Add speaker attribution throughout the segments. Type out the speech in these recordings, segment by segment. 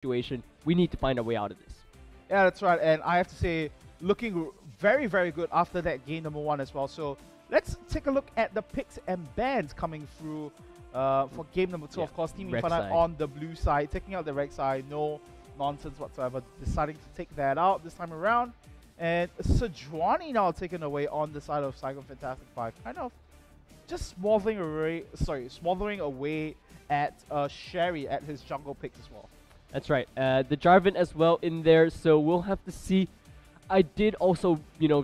Speaker 1: situation. We need to find a way out of this.
Speaker 2: Yeah, that's right. And I have to say, looking very, very good after that game number 1 as well. So let's take a look at the picks and bans coming through for game number 2. Of course, Team Infinite on the blue side, taking out the red side. No nonsense whatsoever. Deciding to take that out this time around. And Sejuani now taken away on the side of Saigon Fantastic 5. Kind of just smothering away at Sherry at his jungle picks as well.
Speaker 1: That's right. The Jarvan as well in there, so we'll have to see. I did also,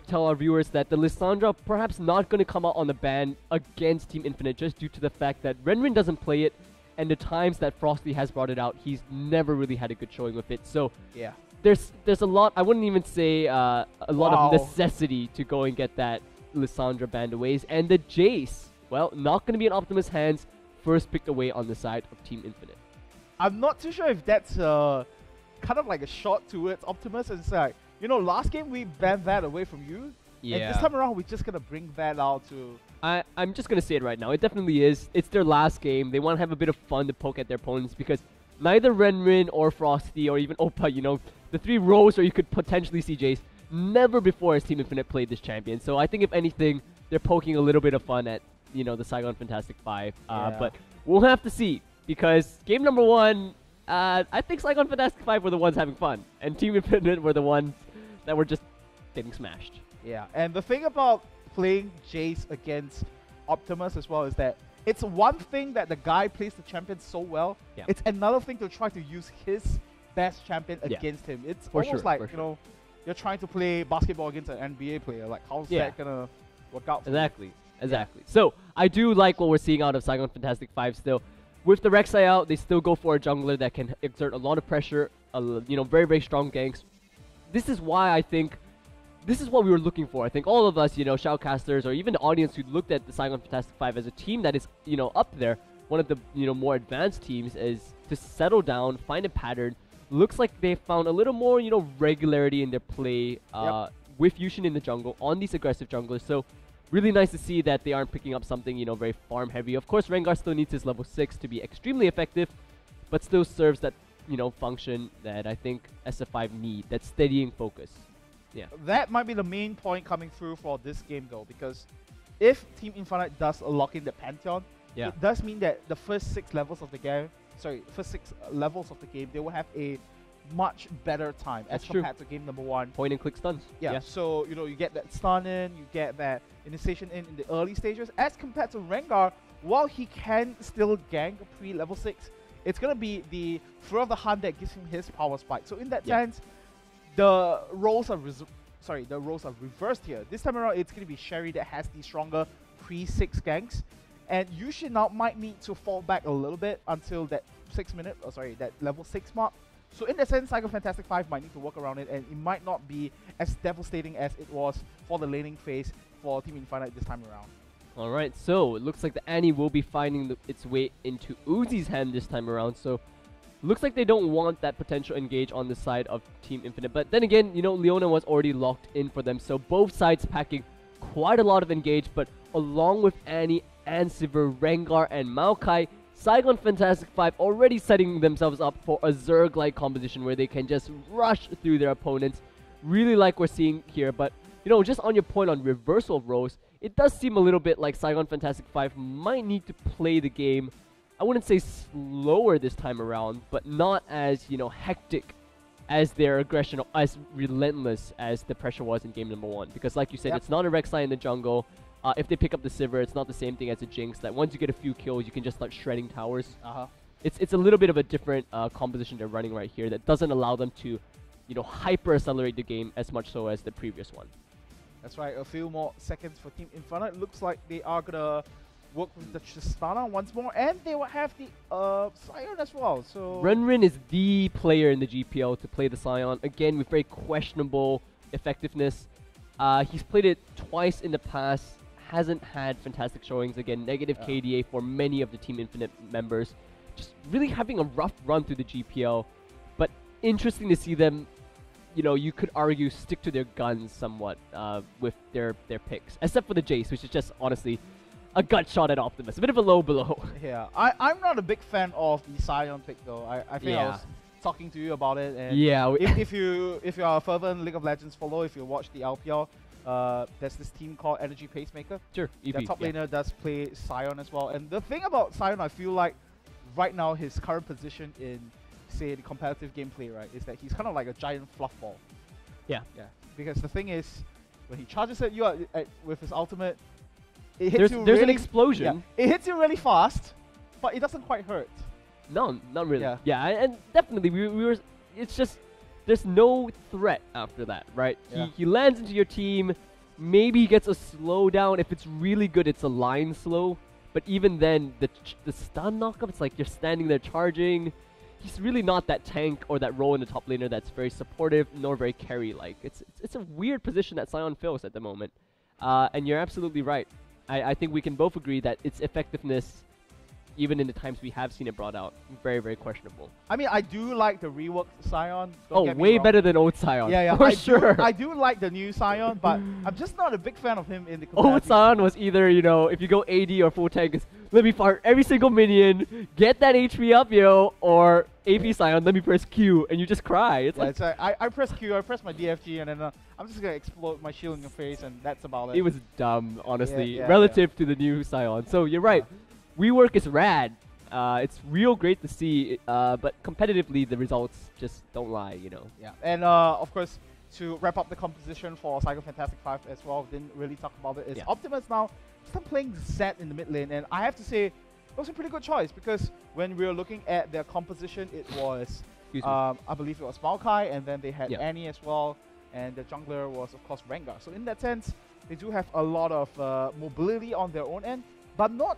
Speaker 1: tell our viewers that the Lissandra perhaps not going to come out on the ban against Team Infinite just due to the fact that Renrin doesn't play it, and the times that Frosty has brought it out, he's never really had a good showing with it. So
Speaker 2: yeah,
Speaker 1: there's a lot. I wouldn't even say a lot of necessity to go and get that Lissandra banned away. And the Jace, well, not going to be in Optimus' hands. First picked away on the side of Team Infinite.
Speaker 2: I'm not too sure if that's kind of like a shot towards Optimus. And it's like, last game we banned that away from you. Yeah. And this time around, we're just going to bring that out to...
Speaker 1: I'm just going to say it right now. It definitely is. It's their last game. They want to have a bit of fun to poke at their opponents because neither Renrin or Frosty or even Oppa, the 3 rows where you could potentially see Jace, never before has Team Infinite played this champion. So I think if anything, they're poking a little bit of fun at, the Saigon Fantastic 5. But we'll have to see. Because game number 1, I think Saigon Fantastic 5 were the ones having fun. And Team Infinite were the ones that were just getting smashed.
Speaker 2: Yeah, and the thing about playing Jace against Optimus as well is that it's one thing that the guy plays the champion so well. Yeah. It's another thing to try to use his best champion against him. It's almost like, you're trying to play basketball against an NBA player. Like, how's that going to work out for you?
Speaker 1: Exactly. So, I do like what we're seeing out of Saigon Fantastic 5 still. With the Rek'Sai out, they still go for a jungler that can exert a lot of pressure, very, very strong ganks. This is why I think, this is what we were looking for. I think all of us, shoutcasters, or even the audience who looked at the Saigon Fantastic 5 as a team that is, up there, one of the, more advanced teams, is to settle down, find a pattern. Looks like they found a little more, regularity in their play with Yushin in the jungle, on these aggressive junglers. So, really nice to see that they aren't picking up something, very farm heavy. Of course, Rengar still needs his level 6 to be extremely effective, but still serves that, function that I think SF5 need, that steadying focus. Yeah.
Speaker 2: That might be the main point coming through for this game though, because if Team Infinite does lock in the Pantheon, it does mean that the first 6 levels of the game, they will have a much better time as compared to game number 1.
Speaker 1: Point and click stuns.
Speaker 2: Yeah, so you get that stun in, you get that initiation in the early stages, as compared to Rengar. While he can still gank pre-level 6, it's gonna be the throw of the hand that gives him his power spike. So in that sense, the roles are reversed here. This time around, it's gonna be Sherry that has the stronger pre-6 ganks, and Yushin now might need to fall back a little bit until that that level 6 mark. So in that sense, Saigon Fantastic 5 might need to work around it, and it might not be as devastating as it was for the laning phase for Team Infinite this time around.
Speaker 1: Alright, so it looks like the Annie will be finding its way into Uzi's hand this time around, so looks like they don't want that potential engage on the side of Team Infinite. But then again, Leona was already locked in for them, so both sides packing quite a lot of engage, but along with Annie and Sivir, Rengar, and Maokai, Saigon Fantastic 5 already setting themselves up for a Zerg-like composition where they can just rush through their opponents. Really like we're seeing here, but just on your point on reversal of roles, it does seem a little bit like Saigon Fantastic 5 might need to play the game, I wouldn't say slower this time around, but not as, hectic as their aggression, or as relentless as the pressure was in game number 1. Because like you said, it's not a Rek'Sai in the jungle. If they pick up the Sivir, it's not the same thing as a Jinx, that once you get a few kills, you can just start shredding towers. It's a little bit of a different composition they're running right here that doesn't allow them to, hyper-accelerate the game as much so as the previous one.
Speaker 2: That's right, a few more seconds for Team Infinite. Looks like they are going to work with the Tristana once more, and they will have the Scion as well. So
Speaker 1: Renrin is the player in the GPL to play the Scion, again with very questionable effectiveness. He's played it twice in the past, hasn't had fantastic showings. Again, negative KDA for many of the Team Infinite members. Just really having a rough run through the GPL, but interesting to see them, you could argue, stick to their guns somewhat with their picks, except for the Jace, which is just honestly a gut shot at Optimus. A bit of a low blow.
Speaker 2: Yeah, I'm not a big fan of the Scion pick though. I think I was talking to you about it. And
Speaker 1: Yeah.
Speaker 2: if you are a fervent League of Legends follower, if you watch the LPL, there's this team called Energy Pacemaker.
Speaker 1: Sure.
Speaker 2: The
Speaker 1: EP,
Speaker 2: top
Speaker 1: yeah.
Speaker 2: laner does play Saigon as well. And the thing about Saigon, I feel like right now his current position in, say, the competitive gameplay, right, is that he's kind of like a giant fluff ball.
Speaker 1: Yeah.
Speaker 2: Yeah. Because the thing is, when he charges at you with his ultimate, it hits you
Speaker 1: There's
Speaker 2: really,
Speaker 1: an explosion.
Speaker 2: Yeah, it hits you really fast, but it doesn't quite hurt.
Speaker 1: No, not really.
Speaker 2: Yeah.
Speaker 1: Yeah, and definitely we were. It's just there's no threat after that, right?
Speaker 2: Yeah.
Speaker 1: He lands into your team. Maybe he gets a slowdown. If it's really good, it's a line slow. But even then, the stun knockup, it's like you're standing there charging. He's really not that tank or that role in the top laner that's very supportive nor very carry-like. It's a weird position that Saigon fills at the moment. And you're absolutely right. I think we can both agree that its effectiveness, even in the times we have seen it brought out, very, very questionable.
Speaker 2: I mean, I do like the reworked Scion.
Speaker 1: Way better than old Scion.
Speaker 2: Yeah,
Speaker 1: for sure.
Speaker 2: I do like the new Scion, but I'm just not a big fan of him in the
Speaker 1: Old
Speaker 2: competitive.
Speaker 1: Scion was either, if you go AD or full tank, it's let me fire every single minion, get that HP up, or AP Scion, let me press Q, and you just cry. It's like,
Speaker 2: It's like I press Q, I press my DFG, and then I'm just gonna explode my shield in your face, and that's about it.
Speaker 1: it was dumb, honestly,
Speaker 2: Yeah,
Speaker 1: relative to the new Scion. So you're right. Rework is rad. It's real great to see, but competitively the results just don't lie,
Speaker 2: Yeah, and of course, to wrap up the composition for Saigon Fantastic 5 as well, didn't really talk about it, is Optimus now still playing Zed in the mid lane, and I have to say, it was a pretty good choice, because when we were looking at their composition, it was, I believe it was Maokai, and then they had Annie as well, and the jungler was, of course, Rengar. So in that sense, they do have a lot of mobility on their own end, but not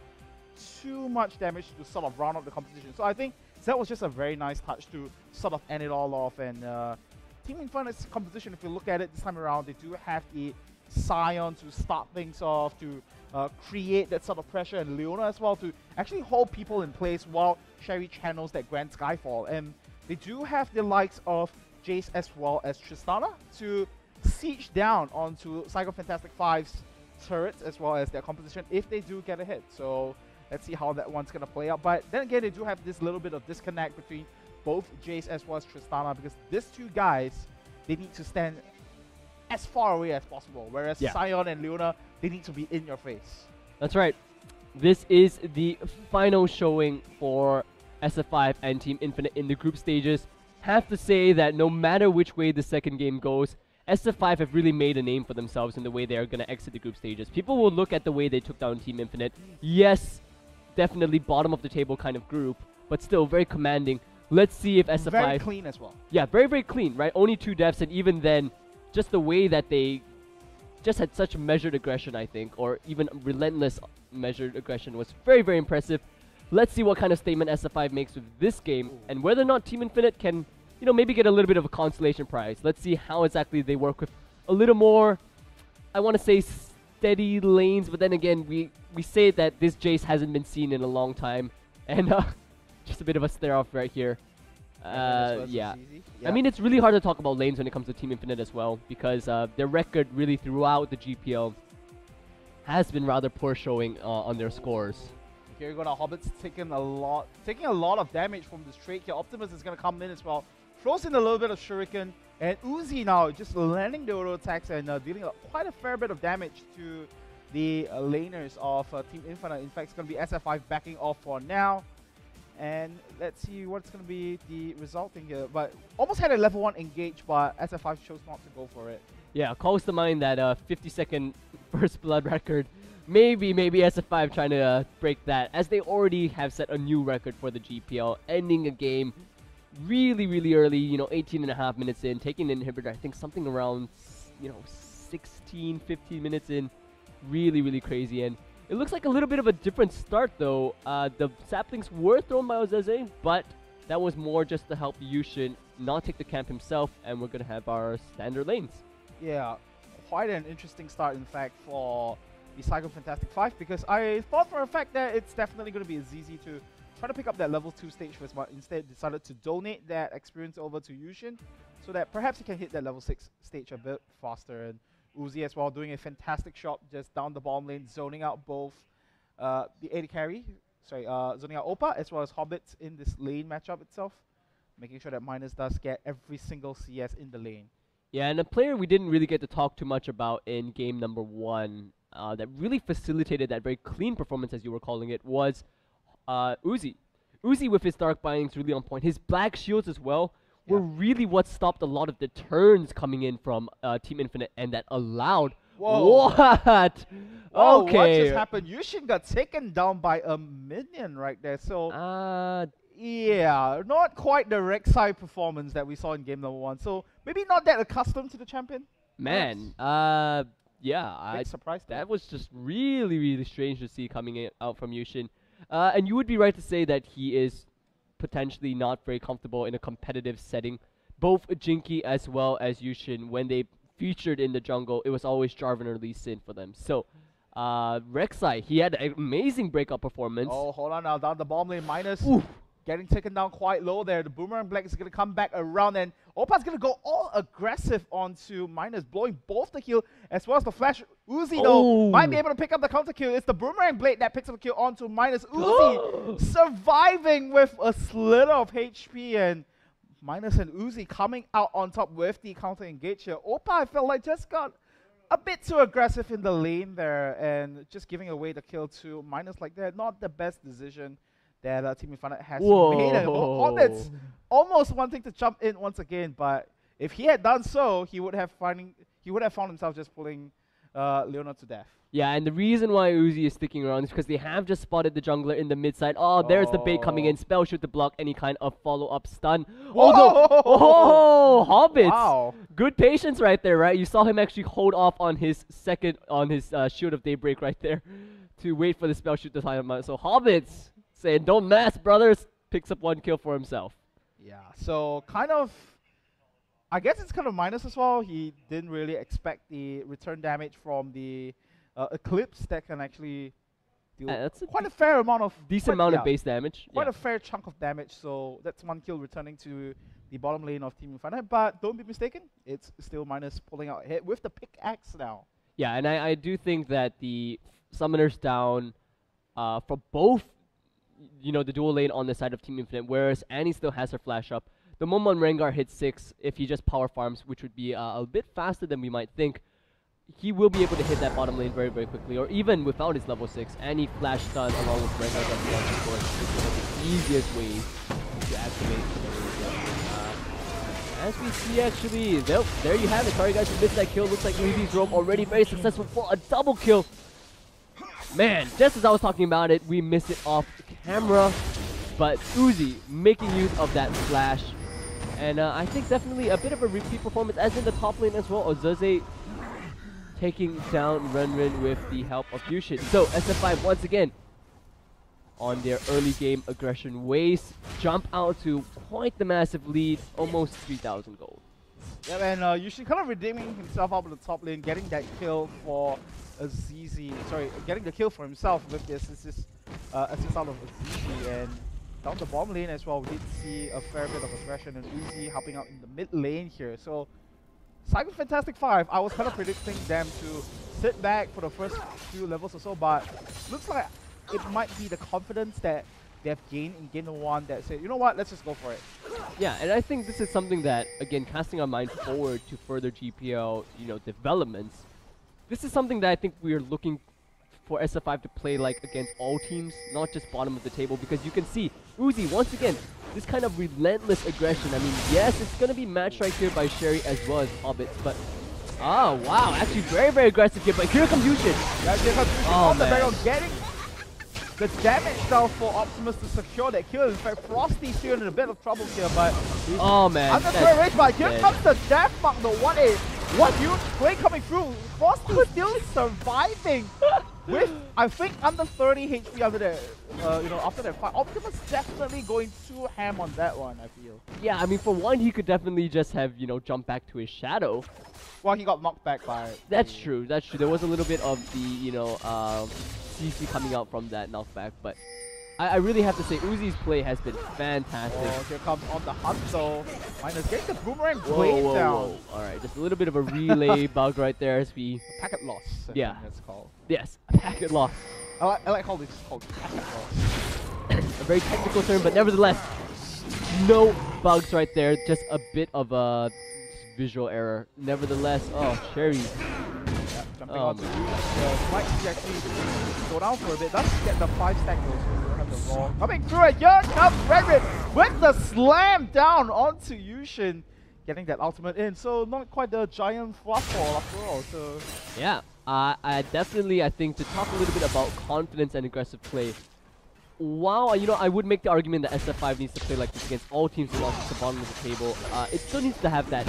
Speaker 2: too much damage to sort of round up the competition. So I think that was just a very nice touch to sort of end it all off. And Team Infinite's composition, if you look at it this time around, they do have the Scion to start things off, to create that sort of pressure, and Leona as well to actually hold people in place while Sherry channels that Grand Skyfall. And they do have the likes of Jace as well as Tristana to siege down onto Saigon Fantastic 5's turrets as well as their composition if they do get a hit. So let's see how that one's going to play out. But then again, they do have this little bit of disconnect between both Jace as well as Tristana, because these two guys, they need to stand as far away as possible, whereas Scion and Leona, they need to be in your face.
Speaker 1: That's right. This is the final showing for SF5 and Team Infinite in the group stages. Have to say that no matter which way the second game goes, SF5 have really made a name for themselves in the way they are going to exit the group stages. People will look at the way they took down Team Infinite. Yes, definitely bottom of the table kind of group, but still very commanding. Let's see if SF5...
Speaker 2: Very clean as well.
Speaker 1: Yeah, very, very clean, right? Only 2 deaths, and even then, just the way that they just had such measured aggression, I think, or even relentless measured aggression was very, very impressive. Let's see what kind of statement SF5 makes with this game, and whether or not Team Infinite can, maybe get a little bit of a consolation prize. Let's see how exactly they work with a little more, I want to say, steady lanes, but then again, we say that this Jace hasn't been seen in a long time, and just a bit of a stare off right here. Yeah. I mean, it's really hard to talk about lanes when it comes to Team Infinite as well, because their record really throughout the GPL has been rather poor showing on their scores.
Speaker 2: Here you go now, Hobbit's taking a lot of damage from this trade here. Optimus is going to come in as well. Throws in a little bit of Shuriken, and Uzi now just landing the auto attacks and dealing quite a fair bit of damage to the laners of Team Infinite. In fact, it's going to be SF5 backing off for now. And let's see what's going to be the resulting here. But almost had a level 1 engage, but SF5 chose not to go for it.
Speaker 1: Yeah, calls to mind that 50-second first blood record. Maybe SF5 trying to break that, as they already have set a new record for the GPL, ending a game really, really early, 18 and a half minutes in, taking an inhibitor, I think something around, 16, 15 minutes in. Really, really crazy. And it looks like a little bit of a different start, though. The saplings were thrown by Ozeze, but that was more just to help Yushin not take the camp himself, and we're going to have our standard lanes.
Speaker 2: Yeah, quite an interesting start, in fact, for the Saigon Fantastic 5, because I thought for a fact that it's definitely going to be a ZZ to try to pick up that level 2 stage first, but instead decided to donate that experience over to Yushin so that perhaps he can hit that level 6 stage a bit faster. And Uzi as well doing a fantastic shot just down the bottom lane, zoning out both the AD carry, zoning out Opa as well as Hobbits in this lane matchup itself. making sure that Minus does get every single CS in the lane.
Speaker 1: Yeah, and a player we didn't really get to talk too much about in game number 1 that really facilitated that very clean performance, as you were calling it, was Uzi. Uzi with his Dark Bindings really on point. His Black Shields as well were really what stopped a lot of the turns coming in from Team Infinite, and that allowed...
Speaker 2: Whoa.
Speaker 1: What?
Speaker 2: Whoa,
Speaker 1: Okay.
Speaker 2: what just happened? Yushin got taken down by a minion right there, so... yeah, not quite the Rek'Sai performance that we saw in game number 1. So maybe not that accustomed to the champion.
Speaker 1: Man, yeah,
Speaker 2: Big surprise.
Speaker 1: that was just really, really strange to see coming out from Yushin. And you would be right to say that he is potentially not very comfortable in a competitive setting. Both Jinky as well as Yushin, when they featured in the jungle, it was always Jarvan or Lee Sin for them. So, Rek'Sai, he had an amazing breakout performance.
Speaker 2: Oh, hold on now, down the bomb lane, Minus.
Speaker 1: Oof.
Speaker 2: Getting taken down quite low there. The Boomerang Black is going to come back around, and Opa's going to go all aggressive onto Minus, blowing both the kill as well as the flash. Uzi, though, might be able to pick up the counter kill. It's the Boomerang Blade that picks up the kill onto Minus. Uzi surviving with a slither of HP, and Minus and Uzi coming out on top with the counter engage here. Opa, I felt like, just got a bit too aggressive in the lane there, and just giving away the kill to Minus like that. Not the best decision that Team Infinite has made. Hobbit's almost wanting to jump in once again, but if he had done so, he would have found himself just pulling Leona to death.
Speaker 1: Yeah, and the reason why Uzi is sticking around is because they have just spotted the jungler in the mid side. Oh, there's the bait coming in. Spell shoot to block any kind of follow-up stun. Oh, Hobbits! Wow. Good patience right there, right? You saw him actually hold off on his Shield of Daybreak right there to wait for the spell shoot to time him out. So Hobbits saying, don't mess, brothers. Picks up 1 kill for himself.
Speaker 2: Yeah, so kind of, I guess it's kind of Minus as well. He didn't really expect the return damage from the Eclipse that can actually deal quite a fair amount of...
Speaker 1: Decent amount of base damage.
Speaker 2: Quite a fair chunk of damage, so that's 1 kill returning to the bottom lane of Team Infinite. But don't be mistaken, it's still Minus pulling out ahead with the pickaxe now.
Speaker 1: Yeah, and I do think that the Summoners down for both, you know, the dual lane on the side of Team Infinite, whereas Annie still has her flash up. The moment Rengar hits 6, if he just power farms, which would be a bit faster than we might think, he will be able to hit that bottom lane very, very quickly, or even without his level 6. Annie flash stun along with Rengar does launch, of course, is one of the easiest ways to activate the as we see, actually, there you have it. Sorry guys, who missed that kill. Looks like Uzi's roam already very successful for a double kill. Man, just as I was talking about it, we missed it off camera. But Uzi making use of that flash. And I think definitely a bit of a repeat performance as in the top lane as well. Ozuze taking down Renren with the help of Yushin. So SF5 once again on their early game aggression ways, jump out to quite the massive lead, almost 3,000 gold.
Speaker 2: Yeah, and Yushin kind of redeeming himself out of the top lane, getting that kill for Azizi. Sorry, getting the kill for himself with the assist out of Azizi, and down the bottom lane as well. We did see a fair bit of aggression, and Uzi helping out in the mid lane here. So Saigon Fantastic 5, I was kind of predicting them to sit back for the first few levels or so, but looks like it might be the confidence that they have gained in game 1 that said, you know what, let's just go for it.
Speaker 1: Yeah, and I think this is something that, again, casting our mind forward to further GPL, developments. This is something that I think we are looking for SF5 to play like against all teams, not just bottom of the table, because you can see Uzi, once again, this kind of relentless aggression. I mean, yes, it's going to be matched right here by Sherry as well as Hobbits, but oh, wow, actually very, very aggressive here, but here comes Yushin.
Speaker 2: Yeah, here comes Yushin on the barrel, getting the damage now for Optimus to secure that kill. In fact, Frosty's still in a bit of trouble here, but
Speaker 1: oh man,
Speaker 2: under the range, but here comes the death mark, the 1A. What huge play coming through. Frosty still surviving with, I think, under 30 HP under the, after that fight. Optimus definitely going too ham on that one, I feel.
Speaker 1: Yeah, I mean, for one, he could definitely just have, jumped back to his shadow.
Speaker 2: Well, he got knocked back by...
Speaker 1: That's true, that's true. There was a little bit of the, CC coming out from that knockback, but I really have to say, Uzi's play has been fantastic.
Speaker 2: Oh, here comes on the hunt though. Minus getting the Boomerang Blade down.
Speaker 1: Alright, just a little bit of a relay bug right there as we...
Speaker 2: Packet loss,
Speaker 1: yeah,
Speaker 2: that's called.
Speaker 1: Yes, a packet loss.
Speaker 2: I like how this is called packet loss.
Speaker 1: A very technical term, but nevertheless, no bugs right there, just a bit of a visual error. Nevertheless, oh, Sherry.
Speaker 2: Yeah, jumping on to might actually go down for a bit. Does get the 5-stack though, so we'll have the wrong. Coming through it, here comes Redrid with the slam down onto Yushin, getting that ultimate in. So not quite the giant fluffball after all. So
Speaker 1: yeah, I think to talk a little bit about confidence and aggressive play. Wow, you know, I would make the argument that SF5 needs to play like this against all teams who lost at the bottom of the table. It still needs to have that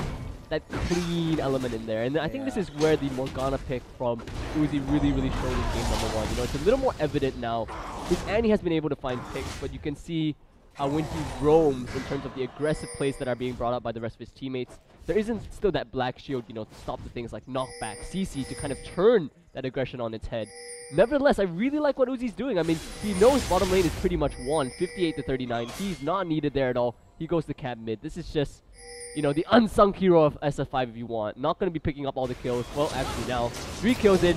Speaker 1: clean element in there, and I think this is where the Morgana pick from Uzi really showed in game number 1. You know, it's a little more evident now. Because Annie has been able to find picks, but you can see how when he roams in terms of the aggressive plays that are being brought up by the rest of his teammates, there isn't still that black shield, you know, to stop the things like knockback, CC, to kind of turn that aggression on its head. Nevertheless, I really like what Uzi's doing. I mean, he knows bottom lane is pretty much won, 58 to 39. He's not needed there at all. He goes to cap mid. This is just, you know, the unsung hero of SF5 if you want. Not going to be picking up all the kills. Well, actually now, 3 kills in.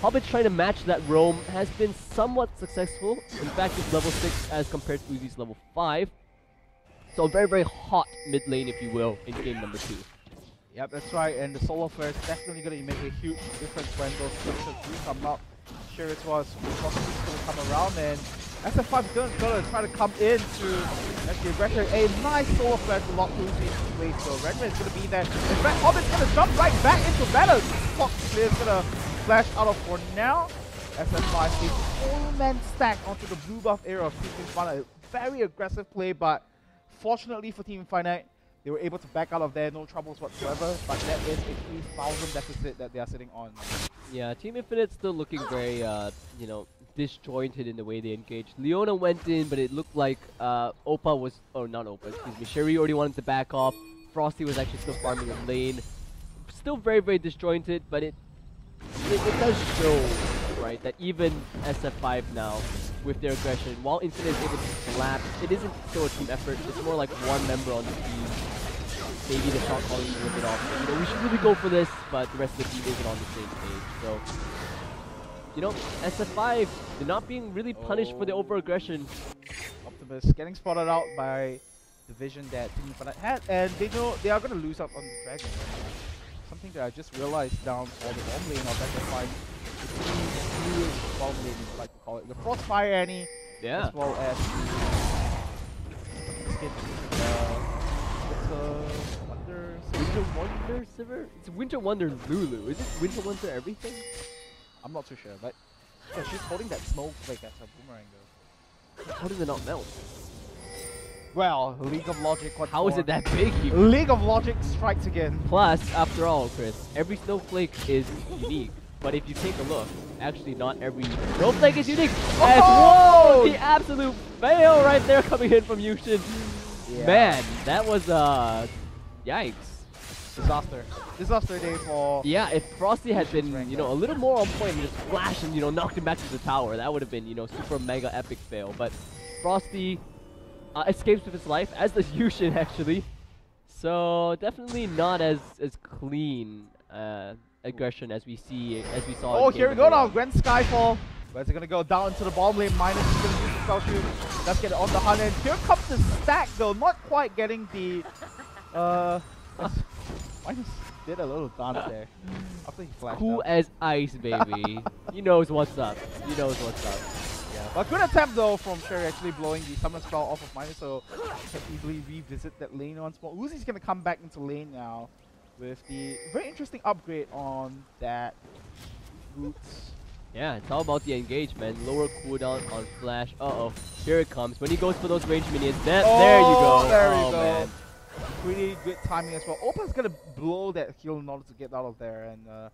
Speaker 1: Hobbit trying to match that roam has been somewhat successful. In fact, it's level 6 as compared to Uzi's level 5. So very hot mid lane, if you will, in game number 2.
Speaker 2: yep, that's right. And the solo flare is definitely going to make a huge difference when those switches do come up. Sure it was going to come around, and SF5 is going to try to come in to actually Redred. A nice solo flare to lock Uzi into place. So Redred is going to be there. In fact, Hobbit's going to jump right back into battle. Fox Clear is going to flash out of for now. SF5 a full-man stack onto the blue buff area of Team Infinite. A very aggressive play, but fortunately for Team Infinite, they were able to back out of there, no troubles whatsoever. But that is a 3,000 deficit that they are sitting on.
Speaker 1: Yeah, Team Infinite's still looking very, you know, disjointed in the way they engaged. Leona went in, but it looked like Oppa was, oh not Oppa, excuse me, Sherry already wanted to back off. Frosty was actually still farming a lane. Still very disjointed, but it does show, right, that even SF5 now, with their aggression, while Infinite is able to collapse, it isn't still a team effort. It's more like one member on the team. Maybe the shot calling is a little bit off. You know, we should really go for this, but the rest of the team isn't on the same page. So, you know, SF5, they're not being really punished for the over-aggression.
Speaker 2: Optimus getting spotted out by the vision that Team Infinite had, and they know they are going to lose out on the Dragon. Something that I just realized down for the bomb lane of SF5. The blue bomb lane, if you like to call it. The Frostfire Annie, as well as
Speaker 1: Winter Wonder Silver? It's Winter Wonder Lulu. Is it Winter Wonder everything?
Speaker 2: I'm not too sure, but yeah, she's holding that snowflake as a boomerang though.
Speaker 1: How does it not melt?
Speaker 2: Well, League of Logic.
Speaker 1: How is it that big?
Speaker 2: League of Logic strikes again.
Speaker 1: Plus, after all, Chris, every snowflake is unique. But if you take a look, actually not every snowflake is unique. Whoa! The absolute fail right there coming in from Yushin. Yeah. Man, that was yikes.
Speaker 2: Disaster day for...
Speaker 1: Yeah, if Frosty had been, you know, a little more on point and just flashed and, you know, knocked him back to the tower, that would have been, you know, super mega epic fail. But Frosty escapes with his life, as does Yushin actually. So definitely not as clean aggression as we saw.
Speaker 2: Oh, here we go now, Gwen Skyfall. Where's it gonna go down into the bomb lane? Minus is gonna use the spell shoot. Let's get it on the hunt, and here comes the stack though, not quite getting the Minus did a little dance there after he flashed
Speaker 1: cool
Speaker 2: out.
Speaker 1: As ice, baby. He knows what's up. He knows what's up.
Speaker 2: Yeah, but good attempt though from Sherry actually blowing the summon spell off of Minus, so can easily revisit that lane once more. Uzi's gonna come back into lane now with the very interesting upgrade on that Boots.
Speaker 1: Yeah, it's all about the engagement. Lower cooldown on flash. Uh-oh. Here it comes. When he goes for those range minions. There you go.
Speaker 2: There you go. Man. Pretty good timing as well. Opa's gonna blow that heal in order to get out of there, and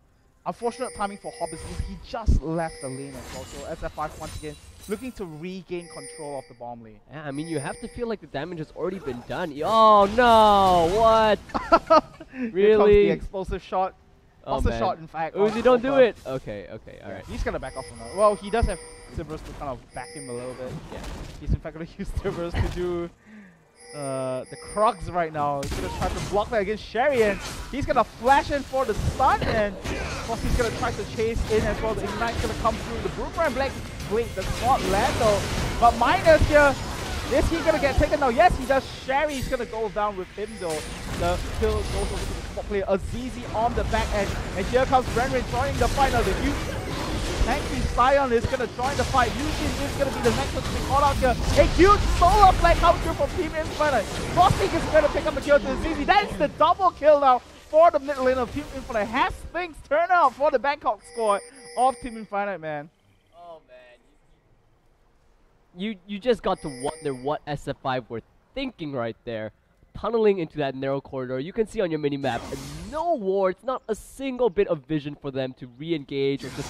Speaker 2: unfortunate timing for Hobbit because he just left the lane as well. So SF5 once again looking to regain control of the bomb lane.
Speaker 1: Yeah, I mean, you have to feel like the damage has already been done. Oh no! What? Really?
Speaker 2: Here comes the explosive shot.
Speaker 1: Oh,
Speaker 2: the shot, in fact.
Speaker 1: Uzi, don't do it! Okay, alright.
Speaker 2: He's gonna back off from that. Well, he does have Cerberus to kind of back him a little bit.
Speaker 1: Yeah.
Speaker 2: He's in fact gonna use Cerberus to do the Krugs right now. He's gonna try to block that against Sherry, and he's gonna flash in for the stun, and he's gonna try to chase in as well. The Ignite's gonna come through. The Boomerang Black Blade does not land though, but Minus here Is he gonna get taken now? Yes, he does. Sherry's gonna go down with him though. The kill goes over to the spot player. Azizi on the back end. And here comes Renrin joining the fight now. The huge tanky Saigon is gonna join the fight. Yushin is gonna be the next one to be called out here. A huge solar flag out here from Team Infinite. Frosty is gonna pick up the kill to Azizi. That is the double kill now for the mid lane of Team Infinite. Has things turned out for the Bangkok squad of Team Infinite, man.
Speaker 1: Oh man, you just got to wonder what SF5 were thinking right there. Tunneling into that narrow corridor. You can see on your mini-map, no wards, not a single bit of vision for them to re-engage or just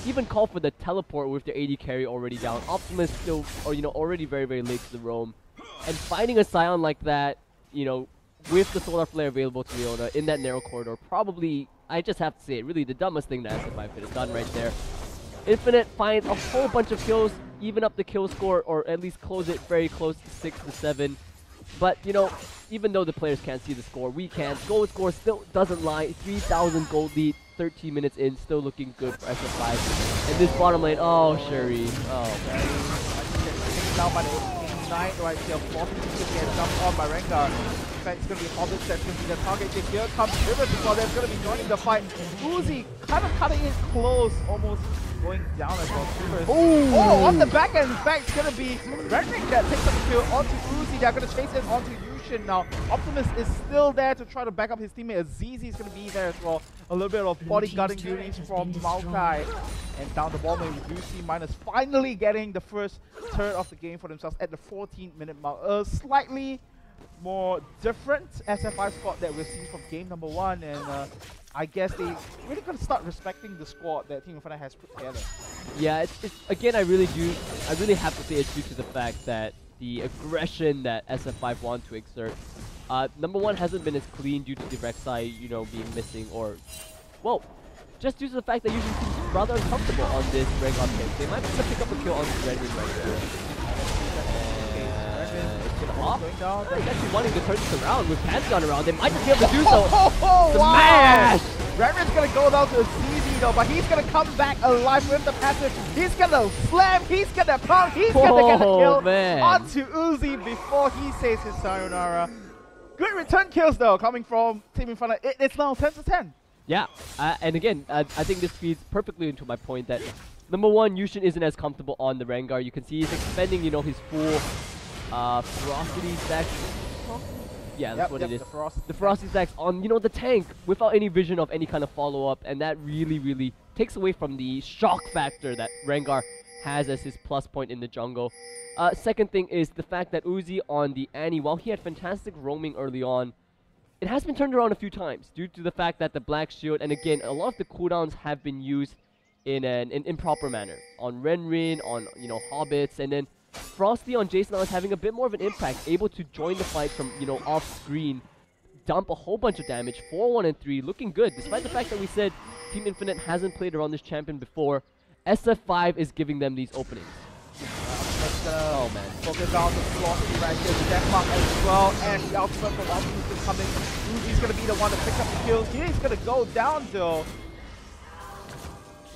Speaker 1: even call for the teleport with their AD carry already down. Optimus still, or already very, very late to the roam. And finding a Scion like that, with the Solar Flare available to Leona in that narrow corridor, probably, I just have to say it, really the dumbest thing that SF5 could have done right there. Infinite finds a whole bunch of kills, even up the kill score, or at least close it very close to 6 to 7. But, even though the players can't see the score, we can. Gold score still doesn't lie. 3,000 gold lead, 13 minutes in, still looking good for SF5. And this bottom lane, oh, Sherry. Oh, man.
Speaker 2: Now by the 9 right here, 40 to get jumped on by Rengar. In fact, it's going to be Hobbit that's going to be the target. Here comes River before they're going to be joining the fight. Uzi kind of cutting it close, almost going down as well. Oh, on the back end, in fact, it's going to be Renrick that takes up the kill onto Uzi. They're going to chase it onto Yushin now. Optimus is still there to try to back up his teammate. Azizi is going to be there as well. A little bit of bodyguarding duties from Maokai. And down the ball lane with UC Minus finally getting the first turn of the game for themselves at the 14-minute mark. Slightly more different SF5 squad that we've seen from game number 1, and I guess they really got to start respecting the squad that Team Infinite has put together.
Speaker 1: Yeah, it's again, I really have to say it's due to the fact that the aggression that SF5 want to exert, number 1 hasn't been as clean due to the Rek'Sai, being missing, or, well, just due to the fact that usually seems rather uncomfortable on this Rengar pick. They might be able to pick up a kill on Rengar right here. It's gonna off. He's actually wanting to turn this around with Pantheon around. They might just be able to do so.
Speaker 2: Smash! Rengar's gonna go down to Azizi though, but he's gonna come back alive with the passive. He's gonna slam, he's gonna pound, he's gonna get a kill onto Uzi before he says his sayonara. Good return kills though, coming from Team Infinite. It's now 10 to 10.
Speaker 1: Yeah, and again, I think this feeds perfectly into my point that number 1, Yushin isn't as comfortable on the Rengar. You can see he's expending, his full ferocity stacks. Yeah, that's what it is. The ferocity stacks on, the tank without any vision of any kind of follow-up, and that really, really takes away from the shock factor that Rengar has as his plus point in the jungle. Second thing is the fact that Uzi on the Annie, while he had fantastic roaming early on, it has been turned around a few times due to the fact that the Black Shield, and again, a lot of the cooldowns have been used in an improper manner. On Renrin, on, Hobbits, and then Frosty on Jason now is having a bit more of an impact, able to join the fight from, off screen, dump a whole bunch of damage, 4-1 and 3, looking good, despite the fact that we said Team Infinite hasn't played around this champion before. SF5 is giving them these openings.
Speaker 2: Oh man, focus on the Frosty right here, the death mark as well, and the ultimate from Optimus is coming. Uzi's gonna be the one to pick up the kills. He's gonna go down though.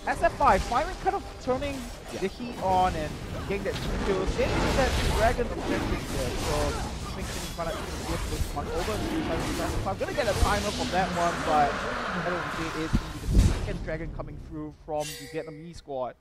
Speaker 2: SF5 finally kind of turning the heat on and getting that 2 kills into that dragon objective there. So I think Team Infinite is gonna give this one over to SF5. Gonna get a timer from that one, but at the end of the day, it's gonna be the second dragon coming through from the Vietnamese squad.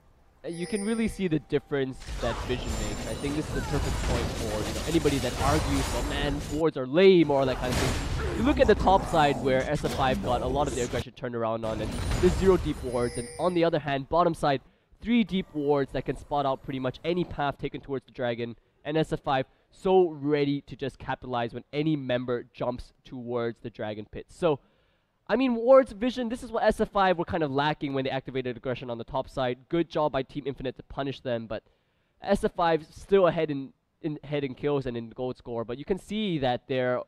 Speaker 1: You can really see the difference that Vision makes. I think this is the perfect point for anybody that argues, well, man, wards are lame or all that kind of thing. You look at the top side where SF5 got a lot of their aggression turned around on, and there's 0 deep wards. And on the other hand, bottom side, 3 deep wards that can spot out pretty much any path taken towards the dragon. And SF5 so ready to just capitalize when any member jumps towards the dragon pit. So, I mean, wards, vision, this is what SF5 were kind of lacking when they activated aggression on the top side. Good job by Team Infinite to punish them, but SF5 still ahead in kills and in gold score. But you can see that the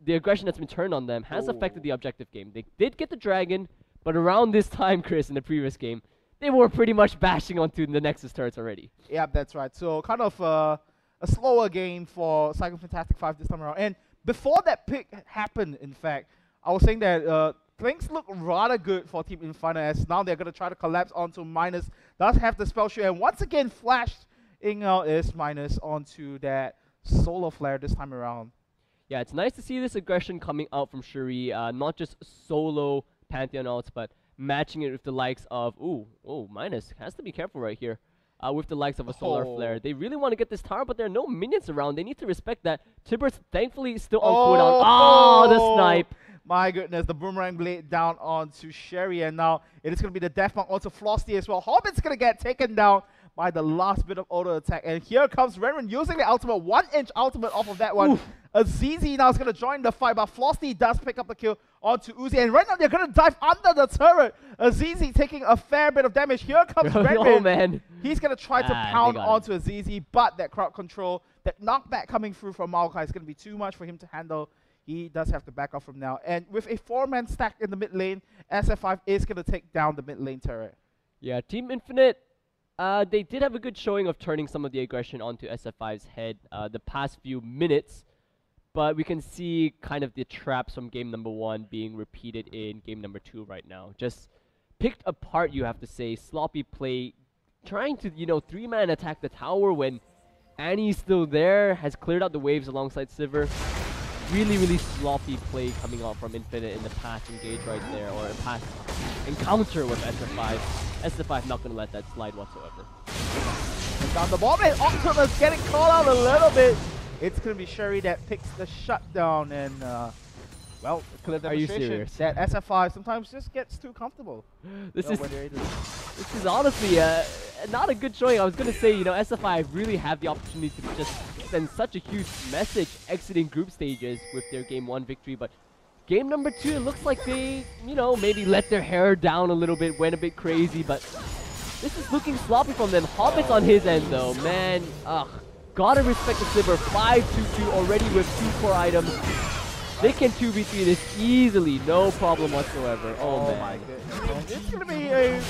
Speaker 1: aggression that's been turned on them has affected the objective game. They did get the dragon, but around this time, Chris, in the previous game, they were pretty much bashing onto the Nexus turrets already.
Speaker 2: Yeah, that's right. So kind of a slower game for Saigon Fantastic 5 this time around. And before that pick happened, in fact, I was saying that things look rather good for Team Infinite as now they're going to try to collapse onto Minus. Does have the spell shield and once again flashed Out is minus onto that solar flare this time around.
Speaker 1: Yeah, it's nice to see this aggression coming out from Shuri, not just solo Pantheon ults, but matching it with the likes of, minus, has to be careful right here, with the likes of a solar flare. They really want to get this tower, but there are no minions around. They need to respect that. Tibbers, thankfully, is still on cooldown. Oh, the snipe!
Speaker 2: My goodness, the boomerang blade down onto Sherry, and now it is going to be the death mark onto Frosty as well. Hobbit's going to get taken down by the last bit of auto attack, and here comes Renren using the ultimate, 1-inch ultimate off of that one. Oof. Azizi now is going to join the fight, but Frosty does pick up the kill onto Uzi, and right now they're going to dive under the turret. Azizi taking a fair bit of damage. Here comes Renren.
Speaker 1: Oh, man.
Speaker 2: He's going to try to pound onto Azizi, but that crowd control, that knockback coming through from Maokai is going to be too much for him to handle. He does have to back off from now. And with a 4-man stack in the mid lane, SF5 is going to take down the mid lane turret.
Speaker 1: Yeah, Team Infinite, they did have a good showing of turning some of the aggression onto SF5's head the past few minutes. But we can see kind of the traps from game number 1 being repeated in game number 2 right now. Just picked apart, you have to say. Sloppy play, trying to, 3-man attack the tower when Annie's still there, has cleared out the waves alongside Sivir. Really, really sloppy play coming out from Infinite in the past engage right there, or a past encounter with SF5. SF5 not going to let that slide whatsoever.
Speaker 2: And down the bottom, and Optimus getting called out a little bit. It's going to be Sherry that picks the shutdown, and well, a clear demonstration that SF5 sometimes just gets too comfortable.
Speaker 1: This is honestly not a good showing. I was going to say, SF5 really have the opportunity to just send such a huge message exiting group stages with their game 1 victory, but game number 2, it looks like they, maybe let their hair down a little bit, went a bit crazy, but this is looking sloppy from them. Hobbit's on his end though, man. Gotta respect the Sivir. 5-2-2 already with 2 core items. They can 2v3 this easily, no problem whatsoever. Oh man.
Speaker 2: My goodness. It's gonna be a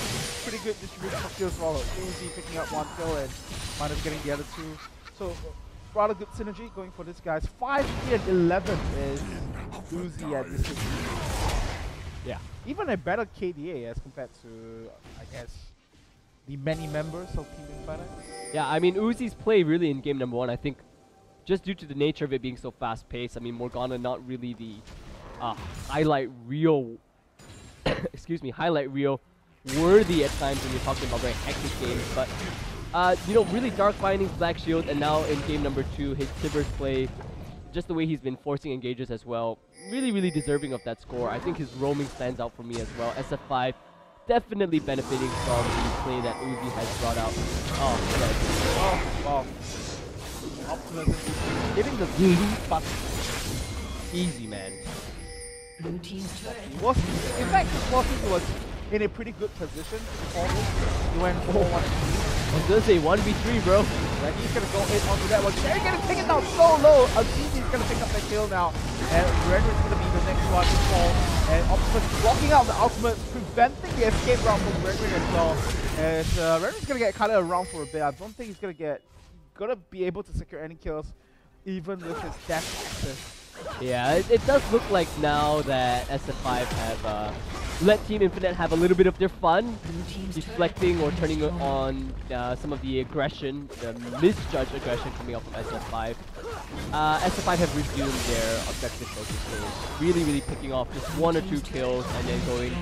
Speaker 2: pretty good distribution of kills for Uzi picking up 1 kill and Minus getting the other 2. So rather good synergy going for this guys. 5-3-11 is Uzi at this situation.
Speaker 1: Yeah.
Speaker 2: Even a better KDA as compared to, I guess, the many members of Team Infinite.
Speaker 1: Yeah, I mean, Uzi's play really in game number 1, I think, just due to the nature of it being so fast-paced. I mean, Morgana not really the highlight reel, highlight reel worthy at times when you're talking about very hectic games. But, really Dark Findings, Black Shield, and now in game number 2, his Tibbers play, just the way he's been forcing engages as well, really, really deserving of that score. I think his roaming stands out for me as well. SF5 definitely benefiting from the play that Uzi has brought out. Oh,
Speaker 2: wow. Optimus getting the blue but
Speaker 1: easy, man.
Speaker 2: Blue team's turret. In fact, Frosty was in a pretty good position. He went 4-1.
Speaker 1: I was gonna say 1v3, bro.
Speaker 2: Yeah, he's gonna go in onto that one. Sherry gonna take it down so low. Azizi's gonna pick up the kill now. And Renren's gonna be the next one to fall. And Optimus blocking out the ultimate, preventing the escape route from Renren as well. And Renren's gonna get kind of around for a bit. I don't think he's gonna be able to secure any kills, even with his death access.
Speaker 1: Yeah, it does look like now that SF5 have let Team Infinite have a little bit of their fun, deflecting or turning on some of the aggression, the misjudged aggression coming out from SF5. SF5 have resumed their objective focus, really, really picking off just 1 or 2 kills and then going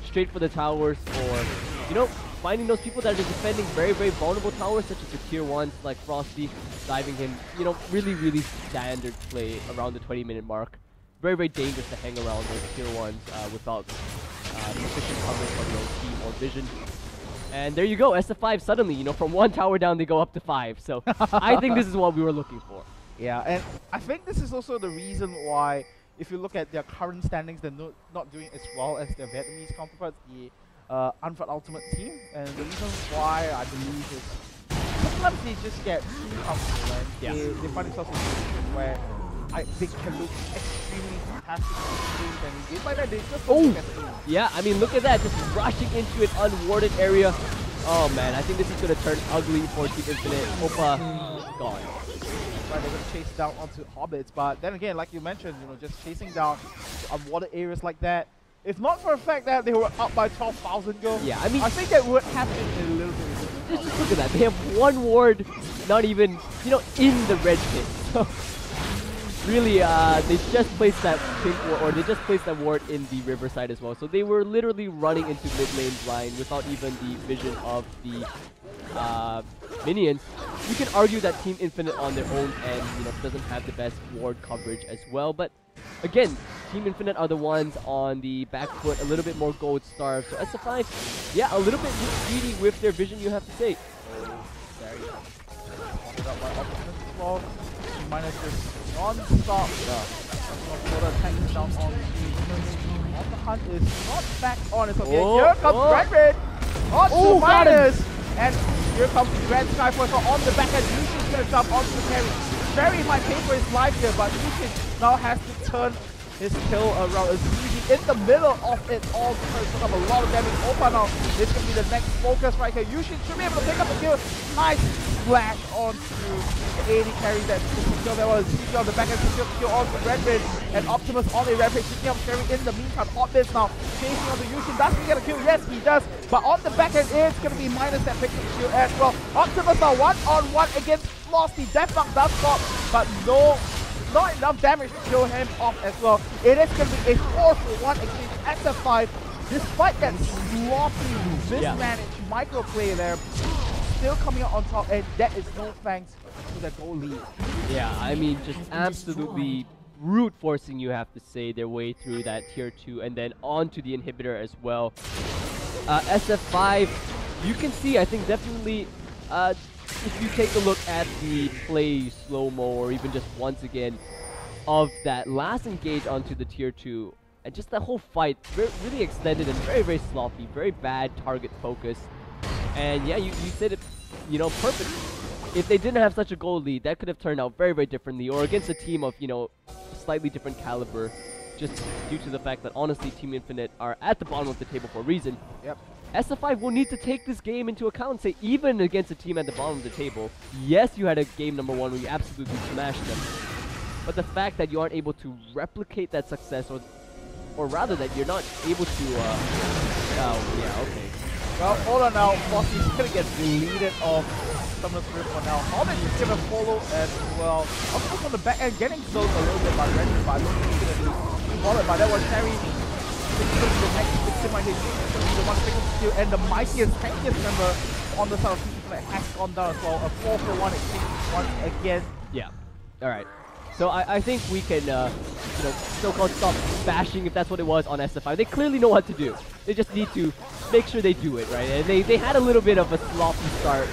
Speaker 1: straight for the towers, or, finding those people that are defending very, very vulnerable towers, such as the tier 1s like Frosty, diving him, really, really standard play around the 20-minute mark. Very, very dangerous to hang around those tier 1s without sufficient coverage from your own team or vision. And there you go, SF5 suddenly, from 1 tower down they go up to 5. So I think this is what we were looking for.
Speaker 2: Yeah, and I think this is also the reason why, if you look at their current standings, they're not doing as well as their Vietnamese counterparts, the Unfed Ultimate team. And the reason why I believe is sometimes they just get too comfortable and they find themselves in a situation where they can look extremely fantastic and games like that, they just
Speaker 1: yeah, I mean, look at that, just rushing into an unwarded area. Oh man, I think this is going to turn ugly for Team Infinite. Opa, gone.
Speaker 2: Right, they're going to chase down onto Hobbits, but then again, like you mentioned, just chasing down unwarded areas like that. If not for the fact that they were up by 12,000 goals,
Speaker 1: yeah, I mean,
Speaker 2: I think that would happen a little bit.
Speaker 1: Just look at that. They have 1 ward not even, you know, in the red pit. So really, they just placed that pink ward, or they just placed that ward in the riverside as well. So they were literally running into mid lane blind without even the vision of the minions. You can argue that Team Infinite on their own end, you know, doesn't have the best ward coverage as well. But again, Team Infinite are the ones on the back foot, a little bit more gold starved. So SF5, yeah, a little bit greedy with their vision, you have to say.
Speaker 2: Up by Optimus as well. Minus this non-stop. Tanks down on the hunt is not back on. It's okay. Here comes Red Red. On to Minus. And here comes Red Skyforce on the back end. Yushin's gonna jump onto the carry. Barry might pay for his life here, but Yushin now has to turn his kill around. It's easy in the middle of it all. Took up a lot of damage. Opa now. This could be the next focus right here. Yushin should be able to pick up the kill. Nice splash onto the 80 carry that kill. There was CG on the back end to kill onto Red Red. And Optimus on a rampage. Picking up carry in the meantime. Optimus now chasing on the Yushin. Does he get a kill? Yes, he does. But on the back end, it's going to be Minus that picks up the kill as well. Optimus now one-on-one against Frosty. Deathmark does stop, but not enough damage to kill him off as well. It is going to be a 4-for-1 exchange. SF5, despite that sloppy, mismanaged micro play there, still coming out on top, and that is no thanks to the goal lead.
Speaker 1: Yeah, I mean, just absolutely brute forcing, you have to say, their way through that tier 2 and then onto the inhibitor as well. SF5, you can see, I think definitely, if you take a look at the play slow-mo, or even just once again, of that last engage onto the tier 2, and just the whole fight, really extended and very, very sloppy, very bad target focus. And yeah, you said it, you know, perfectly. If they didn't have such a goal lead, that could have turned out very, very differently, or against a team of, you know, slightly different caliber, just due to the fact that honestly Team Infinite are at the bottom of the table for a reason.
Speaker 2: Yep.
Speaker 1: SF5 will need to take this game into account and say, even against a team at the bottom of the table, yes, you had a game number 1 where you absolutely smashed them, but the fact that you aren't able to replicate that success, or rather that you're not able to, oh, yeah, okay.
Speaker 2: Well, hold on now, Frosty is going to get deleted off Summoner's Rift for now. Hobbit is going to follow as well. Of course, on the back end, getting slowed a little bit by Red, but I don't think he's going to be followed by that one. Terry, the next victim right here, he's going to be the one to pick up the kill, and the mightiest, tankiest member on the side of Team Infinite has gone down as well. A 4-for-1 exchange once again.
Speaker 1: Yeah, alright. So I think we can, you know, so-called stop bashing, if that's what it was, on SF5. They clearly know what to do. They just need to make sure they do it, right? And they had a little bit of a sloppy start,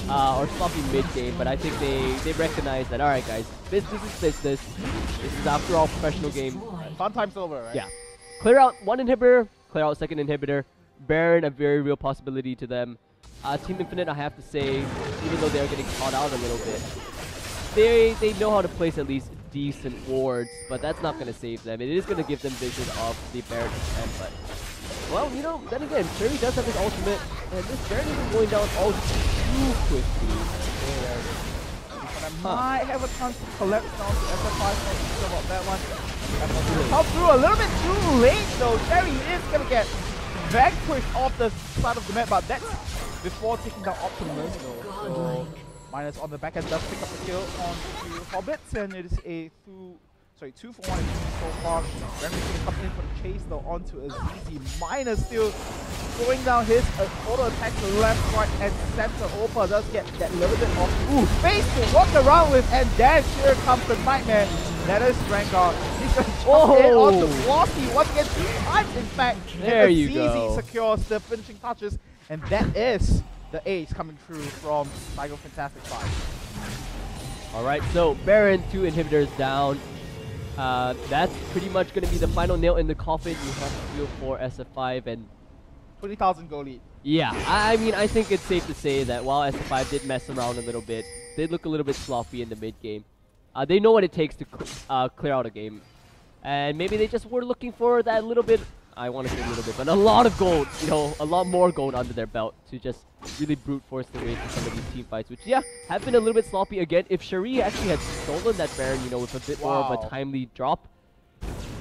Speaker 1: or sloppy mid-game, but I think they recognize that, alright guys, business is business. This is after all professional game.
Speaker 2: Fun time's over, right?
Speaker 1: Yeah. Clear out one inhibitor, clear out second inhibitor. Baron, a very real possibility to them. Team Infinite, I have to say, even though they're getting caught out a little bit, they know how to place at least decent wards, but that's not going to save them. It is going to give them vision of the Baron attempt, but well, you know, then again, Cherry does have his ultimate, and this Baron isn't going down all too quickly.
Speaker 2: Might have a chance to collect down to SF5, not sure about that one. Come through a little bit too late though. Cherry is going to get vanquished off the side of the map, but that's before taking down Optimus though. So Minus on the back end does pick up the kill onto Hobbits, and it is a 2-for-1 so far. Remy's going to come in for the chase though onto Azizi. Minus still throwing down his auto attack to left, right, and center. Opa does get that little bit of face to walk around with, and then here comes the Nightmare. That is Rengar. He's going to jump in onto Flossie once again, 2 times in fact.
Speaker 1: There you
Speaker 2: Azizi
Speaker 1: go.
Speaker 2: secures the finishing touches, and that is the ace coming through from Saigon Fantastic 5.
Speaker 1: Alright, so Baron, 2 inhibitors down. That's pretty much going to be the final nail in the coffin you have to deal for SF5, and
Speaker 2: 20,000 goal lead.
Speaker 1: yeah, I mean, I think it's safe to say that while SF5 did mess around a little bit, they look a little bit sloppy in the mid game. They know what it takes to clear out a game, and maybe they just were looking for that little bit, I want to say a little bit, but a lot of gold, you know, a lot more gold under their belt to just really brute force their way through some of these team fights, which, yeah, have been a little bit sloppy again. If Cherie actually had stolen that Baron, you know, with a bit more of a timely drop,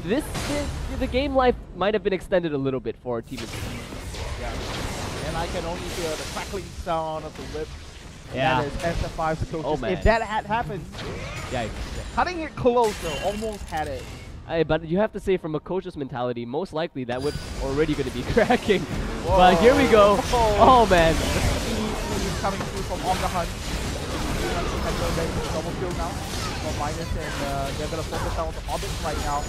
Speaker 1: the game life might have been extended a little bit for Team Infinite.
Speaker 2: Yeah, and I can only hear the crackling sound of the whip
Speaker 1: Yeah.
Speaker 2: That is SF5's coaches.
Speaker 1: Oh, man.
Speaker 2: If that had happened,
Speaker 1: Yikes.
Speaker 2: cutting it close though, almost had it.
Speaker 1: But you have to say, from a coach's mentality, most likely that would already going to be cracking.
Speaker 2: Whoa.
Speaker 1: But here we go. Oh, man.
Speaker 2: He's coming through from on the hunt. Double kill now for Minus, and they're going to focus on the Hobbits right now.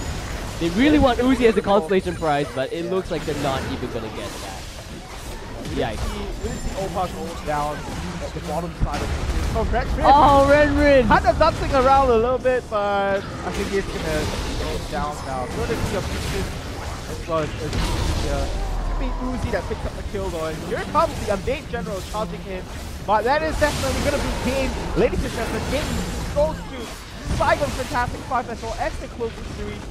Speaker 1: They really want Uzi as the consolation prize, but it looks like they're not even going to get that. Yikes.
Speaker 2: We didn't see Opa's hold down at the bottom side of the field. Oh, Red Rin!
Speaker 1: Oh, Red Rin!
Speaker 2: Kind of dancing around a little bit, but I think he's going to go down now. Good to see a position as well as being Uzi that picks up the kill though. And here comes the Unnamed General charging in. But that is definitely going to be game. Ladies and gentlemen, game goes to Saigon Fantastic 5 as well as the closing series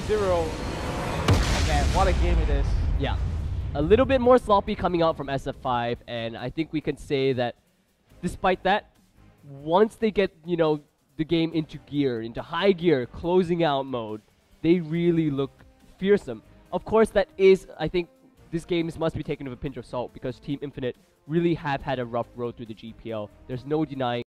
Speaker 2: 2-0. And man, what a game it is.
Speaker 1: Yeah. A little bit more sloppy coming out from SF5, and I think we can say that despite that, once they get, you know, the game into gear, into high gear, closing out mode, they really look fearsome. Of course, that is, I think, this game must be taken with a pinch of salt because Team Infinite really have had a rough road through the GPL. There's no denying